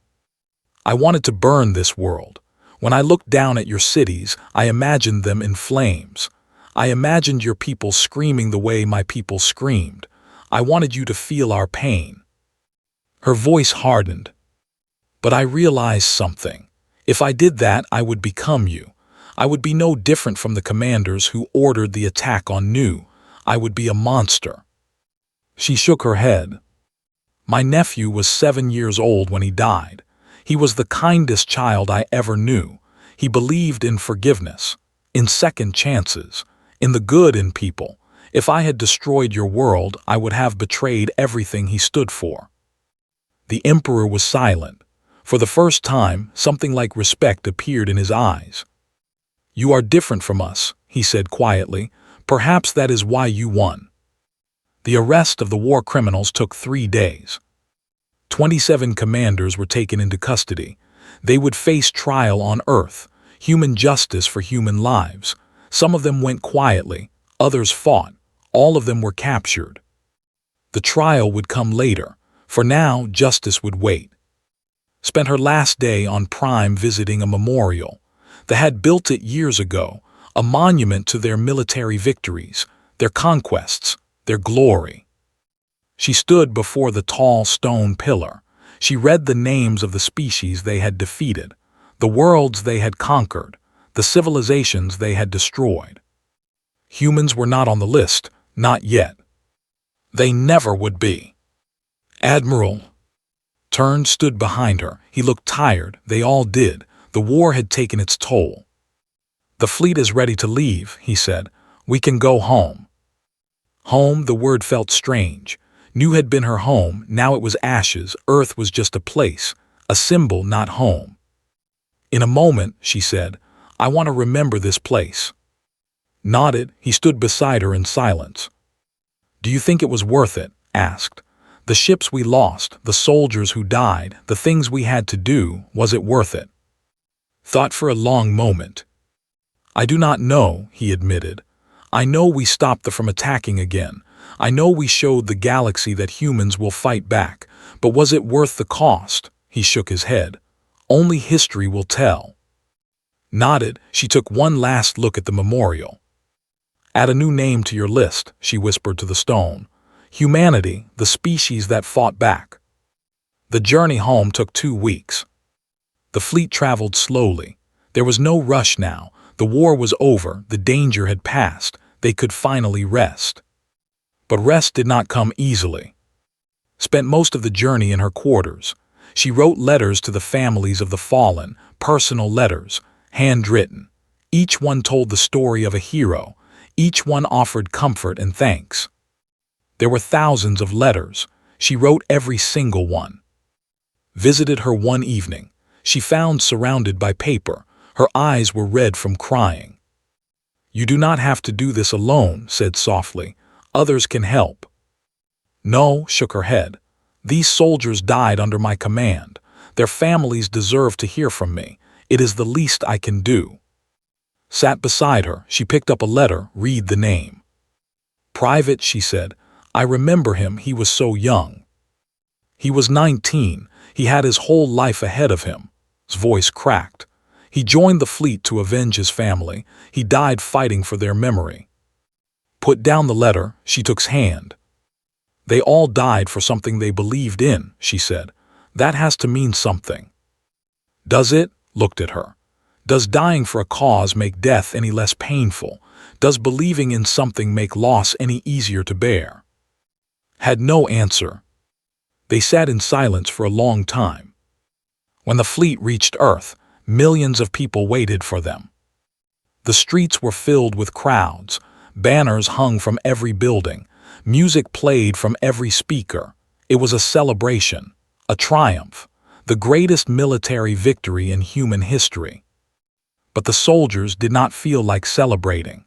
I wanted to burn this world. When I looked down at your cities, I imagined them in flames. I imagined your people screaming the way my people screamed. I wanted you to feel our pain. Her voice hardened. But I realized something. If I did that, I would become you. I would be no different from the commanders who ordered the attack on Nu. I would be a monster. She shook her head. My nephew was 7 years old when he died. He was the kindest child I ever knew. He believed in forgiveness, in second chances, in the good in people. If I had destroyed your world, I would have betrayed everything he stood for. The Emperor was silent. For the first time, something like respect appeared in his eyes. You are different from us, he said quietly. Perhaps that is why you won. The arrest of the war criminals took 3 days. 27 commanders were taken into custody. They would face trial on Earth, human justice for human lives. Some of them went quietly, others fought. All of them were captured. The trial would come later. For now, justice would wait. Spent her last day on Prime visiting a memorial. They had built it years ago, a monument to their military victories, their conquests, their glory. She stood before the tall stone pillar. She read the names of the species they had defeated, the worlds they had conquered, the civilizations they had destroyed. Humans were not on the list, not yet. They never would be. Admiral Turned stood behind her. He looked tired. They all did. The war had taken its toll. The fleet is ready to leave, he said. We can go home. Home, the word felt strange. Nu had been her home, now it was ashes. Earth was just a place, a symbol, not home. In a moment, she said, I want to remember this place. Nodded, he stood beside her in silence. Do you think it was worth it? Asked. The ships we lost, the soldiers who died, the things we had to do, was it worth it? Thought for a long moment. I do not know, he admitted. I know we stopped them from attacking again. I know we showed the galaxy that humans will fight back. But was it worth the cost? He shook his head. Only history will tell. Nodded, she took one last look at the memorial. Add a new name to your list, she whispered to the stone. Humanity, the species that fought back. The journey home took 2 weeks. The fleet traveled slowly. There was no rush now. The war was over, the danger had passed. They could finally rest. But rest did not come easily. Spent most of the journey in her quarters. She wrote letters to the families of the fallen, personal letters, handwritten. Each one told the story of a hero. Each one offered comfort and thanks. There were thousands of letters. She wrote every single one. Visited her one evening. She found surrounded by paper. Her eyes were red from crying. You do not have to do this alone, said softly. Others can help. No, shook her head. These soldiers died under my command. Their families deserve to hear from me. It is the least I can do. Sat beside her. She picked up a letter, read the name. Private, she said. I remember him, he was so young. He was 19. He had his whole life ahead of him. His voice cracked. He joined the fleet to avenge his family. He died fighting for their memory. Put down the letter, she took his hand. They all died for something they believed in, she said. That has to mean something. Does it? Looked at her. Does dying for a cause make death any less painful? Does believing in something make loss any easier to bear? Had no answer. They sat in silence for a long time. When the fleet reached Earth, millions of people waited for them. The streets were filled with crowds. Banners hung from every building. Music played from every speaker. It was a celebration, a triumph, the greatest military victory in human history. But the soldiers did not feel like celebrating.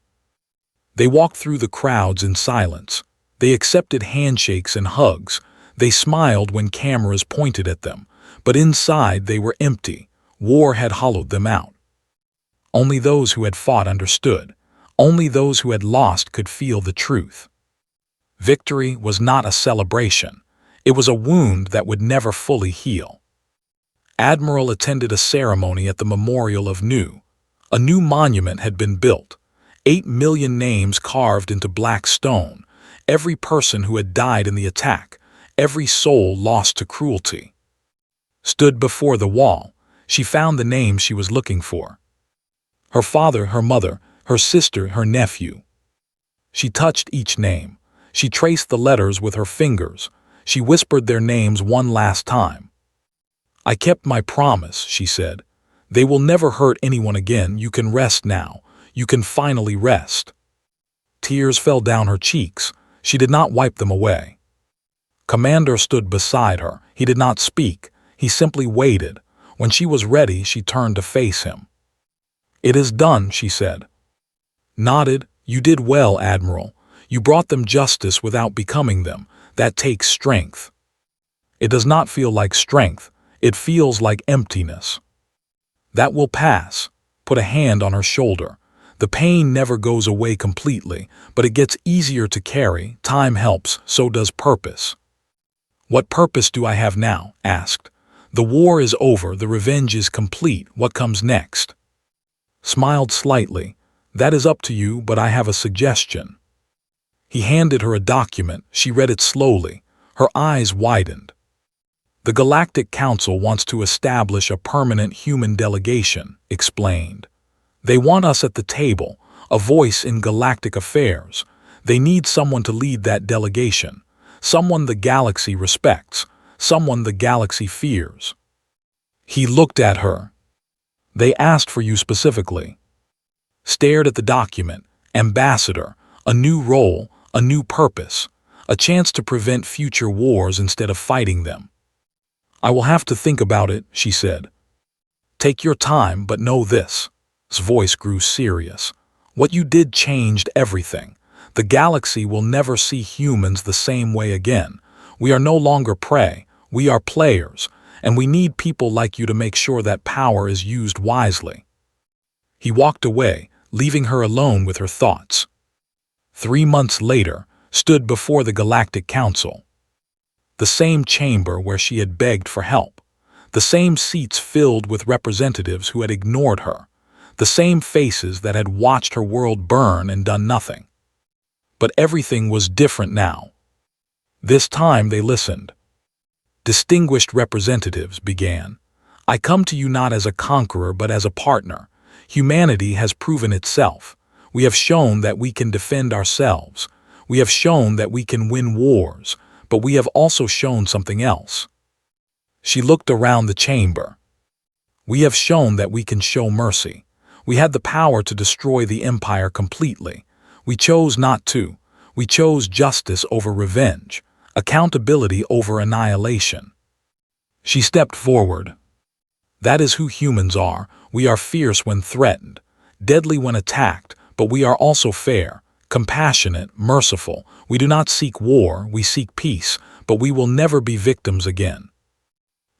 They walked through the crowds in silence. They accepted handshakes and hugs. They smiled when cameras pointed at them. But inside they were empty. War had hollowed them out. Only those who had fought understood. Only those who had lost could feel the truth. Victory was not a celebration. It was a wound that would never fully heal. Admiral attended a ceremony at the memorial of Nu. A new monument had been built, 8 million names carved into black stone, every person who had died in the attack, every soul lost to cruelty. Stood before the wall, she found the names she was looking for. Her father, her mother, her sister, her nephew. She touched each name. She traced the letters with her fingers. She whispered their names one last time. "I kept my promise," she said. "They will never hurt anyone again. You can rest now. You can finally rest." Tears fell down her cheeks. She did not wipe them away. Commander stood beside her. He did not speak. He simply waited. When she was ready, she turned to face him. "It is done," she said. Nodded. "You did well, Admiral. You brought them justice without becoming them. That takes strength." "It does not feel like strength. It feels like emptiness." "That will pass." Put a hand on her shoulder. "The pain never goes away completely, but it gets easier to carry. Time helps, so does purpose." "What purpose do I have now?" asked. "The war is over, the revenge is complete. What comes next?" Smiled slightly. "That is up to you, but I have a suggestion." He handed her a document. She read it slowly. Her eyes widened. "The Galactic Council wants to establish a permanent human delegation," explained. "They want us at the table, a voice in galactic affairs. They need someone to lead that delegation, someone the galaxy respects, someone the galaxy fears." He looked at her. "They asked for you specifically." Stared at the document. Ambassador, a new role, a new purpose, a chance to prevent future wars instead of fighting them. "I will have to think about it," she said. "Take your time, but know this." His voice grew serious. "What you did changed everything. The galaxy will never see humans the same way again. We are no longer prey, we are players, and we need people like you to make sure that power is used wisely." He walked away, leaving her alone with her thoughts. 3 months later, stood before the Galactic Council. The same chamber where she had begged for help. The same seats filled with representatives who had ignored her. The same faces that had watched her world burn and done nothing. But everything was different now. This time they listened. Distinguished representatives began. "I come to you not as a conqueror but as a partner. Humanity has proven itself. We have shown that we can defend ourselves. We have shown that we can win wars, but we have also shown something else." She looked around the chamber. "We have shown that we can show mercy. We had the power to destroy the Empire completely. We chose not to. We chose justice over revenge, accountability over annihilation." She stepped forward. "That is who humans are. We are fierce when threatened, deadly when attacked, but we are also fair, compassionate, merciful. We do not seek war, we seek peace, but we will never be victims again."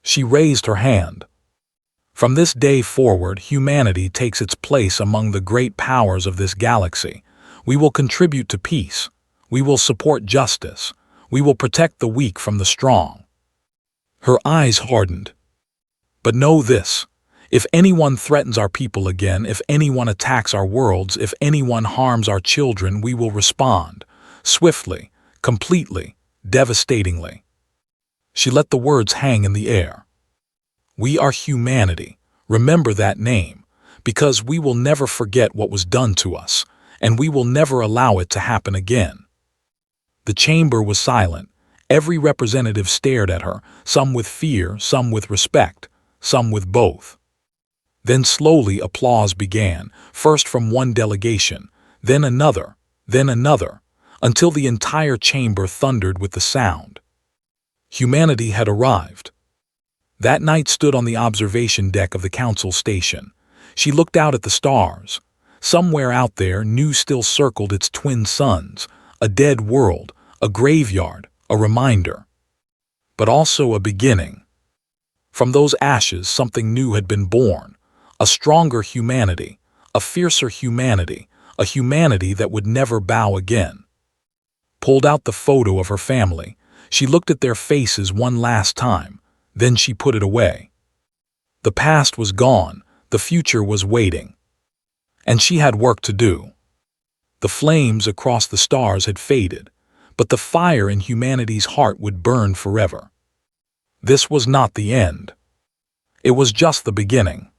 She raised her hand. "From this day forward, humanity takes its place among the great powers of this galaxy. We will contribute to peace. We will support justice. We will protect the weak from the strong." Her eyes hardened. "But know this. If anyone threatens our people again, if anyone attacks our worlds, if anyone harms our children, we will respond. Swiftly, completely, devastatingly." She let the words hang in the air. "We are humanity. Remember that name, because we will never forget what was done to us, and we will never allow it to happen again." The chamber was silent. Every representative stared at her, some with fear, some with respect, some with both. Then slowly applause began, first from one delegation, then another, until the entire chamber thundered with the sound. Humanity had arrived. That night stood on the observation deck of the council station. She looked out at the stars. Somewhere out there, Nu still circled its twin suns, a dead world, a graveyard, a reminder. But also a beginning. From those ashes, something new had been born. A stronger humanity, a fiercer humanity, a humanity that would never bow again. Pulled out the photo of her family. She looked at their faces one last time, then she put it away. The past was gone, the future was waiting. And she had work to do. The flames across the stars had faded, but the fire in humanity's heart would burn forever. This was not the end. It was just the beginning.